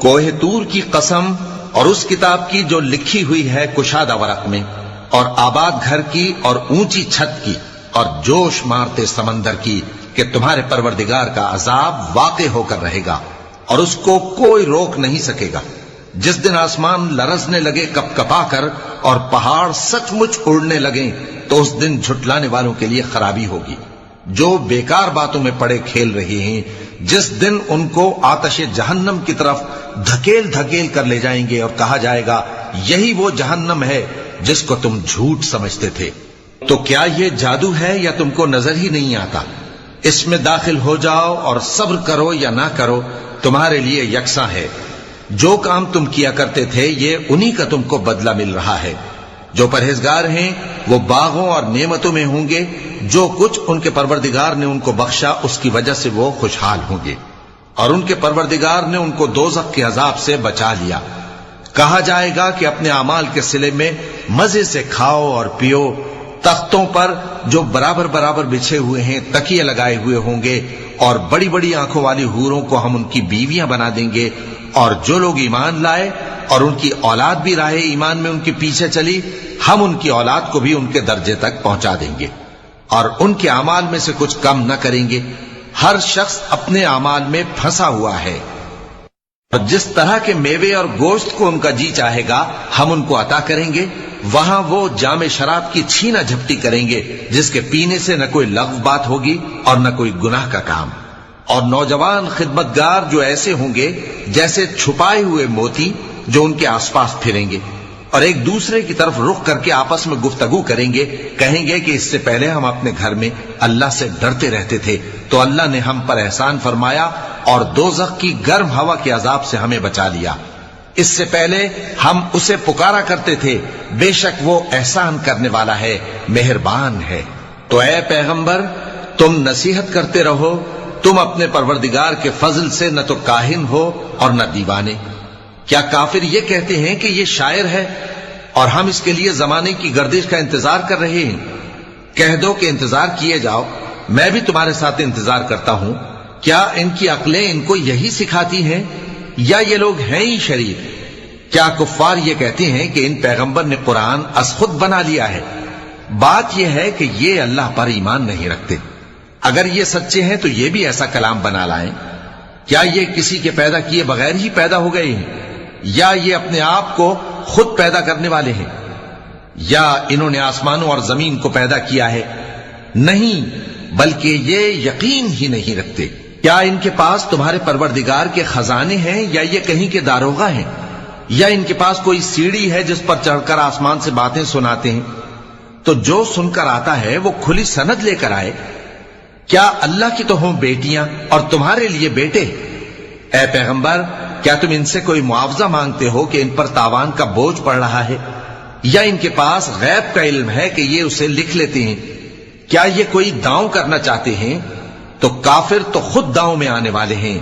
کوہ طور کی قسم اور اس کتاب کی جو لکھی ہوئی ہے کشادہ ورق میں، اور آباد گھر کی اور اونچی چھت کی، اور جوش مارتے سمندر کی کہ تمہارے پروردگار کا عذاب واقع ہو کر رہے گا اور اس کو کوئی روک نہیں سکے گا۔ جس دن آسمان لرزنے لگے کپ کپا کر اور پہاڑ سچ مچ اڑنے لگیں تو اس دن جھٹلانے والوں کے لیے خرابی ہوگی جو بیکار باتوں میں پڑے کھیل رہے ہیں، جس دن ان کو آتش جہنم کی طرف دھکیل دھکیل کر لے جائیں گے اور کہا جائے گا یہی وہ جہنم ہے جس کو تم جھوٹ سمجھتے تھے۔ تو کیا یہ جادو ہے یا تم کو نظر ہی نہیں آتا؟ اس میں داخل ہو جاؤ اور صبر کرو یا نہ کرو تمہارے لیے یکساں ہے۔ جو کام تم کیا کرتے تھے یہ انہی کا تم کو بدلہ مل رہا ہے۔ جو پرہیزگار ہیں وہ باغوں اور نعمتوں میں ہوں گے، جو کچھ ان کے پروردگار نے ان کو بخشا اس کی وجہ سے وہ خوشحال ہوں گے، اور ان کے پروردگار نے ان کو دوزخ کے عذاب سے بچا لیا۔ کہا جائے گا کہ اپنے اعمال کے صلے میں مزے سے کھاؤ اور پیو، تختوں پر جو برابر برابر بچھے ہوئے ہیں تکیے لگائے ہوئے ہوں گے، اور بڑی بڑی آنکھوں والی حوروں کو ہم ان کی بیویاں بنا دیں گے، اور جو لوگ ایمان لائے اور ان کی اولاد بھی راہ ایمان میں ان کے پیچھے چلی، ہم ان کی اولاد کو بھی ان کے درجے تک پہنچا دیں گے اور ان کے اعمال میں سے کچھ کم نہ کریں گے۔ ہر شخص اپنے اعمال میں پھنسا ہوا ہے، اور جس طرح کے میوے اور گوشت کو ان کا جی چاہے گا ہم ان کو عطا کریں گے۔ وہاں وہ جام شراب کی چھینا جھپٹی کریں گے جس کے پینے سے نہ کوئی لغو بات ہوگی اور نہ کوئی گناہ کا کام، اور نوجوان خدمتگار جو ایسے ہوں گے جیسے چھپائے ہوئے موتی جو ان کے آس پاس پھریں گے اور ایک دوسرے کی طرف رخ کر کے آپس میں گفتگو کریں گے، کہیں گے کہ اس سے پہلے ہم اپنے گھر میں اللہ سے ڈرتے رہتے تھے تو اللہ نے ہم پر احسان فرمایا اور دوزخ کی گرم ہوا کے عذاب سے ہمیں بچا لیا۔ اس سے پہلے ہم اسے پکارا کرتے تھے، بے شک وہ احسان کرنے والا ہے، مہربان ہے۔ تو اے پیغمبر تم نصیحت کرتے رہو، تم اپنے پروردگار کے فضل سے نہ تو کاہن ہو اور نہ دیوانے۔ کیا کافر یہ کہتے ہیں کہ یہ شاعر ہے اور ہم اس کے لیے زمانے کی گردش کا انتظار کر رہے ہیں؟ کہہ دو کہ انتظار کیے جاؤ، میں بھی تمہارے ساتھ انتظار کرتا ہوں۔ کیا ان کی عقلیں ان کو یہی سکھاتی ہیں یا یہ لوگ ہیں ہی شریف؟ کیا کفار یہ کہتے ہیں کہ ان پیغمبر نے قرآن از خود بنا لیا ہے؟ بات یہ ہے کہ یہ اللہ پر ایمان نہیں رکھتے۔ اگر یہ سچے ہیں تو یہ بھی ایسا کلام بنا لائیں۔ کیا یہ کسی کے پیدا کیے بغیر ہی پیدا ہو گئے ہیں یا یہ اپنے آپ کو خود پیدا کرنے والے ہیں؟ یا انہوں نے آسمانوں اور زمین کو پیدا کیا ہے؟ نہیں، بلکہ یہ یقین ہی نہیں رکھتے۔ کیا ان کے پاس تمہارے پروردگار کے خزانے ہیں یا یہ کہیں کے داروغہ ہیں؟ یا ان کے پاس کوئی سیڑھی ہے جس پر چڑھ کر آسمان سے باتیں سناتے ہیں؟ تو جو سن کر آتا ہے وہ کھلی سند لے کر آئے۔ کیا اللہ کی تو ہوں بیٹیاں اور تمہارے لیے بیٹے؟ اے پیغمبر کیا تم ان سے کوئی معاوضہ مانگتے ہو کہ ان پر تاوان کا بوجھ پڑ رہا ہے، یا ان کے پاس غیب کا علم ہے کہ یہ اسے لکھ لیتے ہیں؟ کیا یہ کوئی داؤں کرنا چاہتے ہیں؟ تو کافر تو خود داؤں میں آنے والے ہیں۔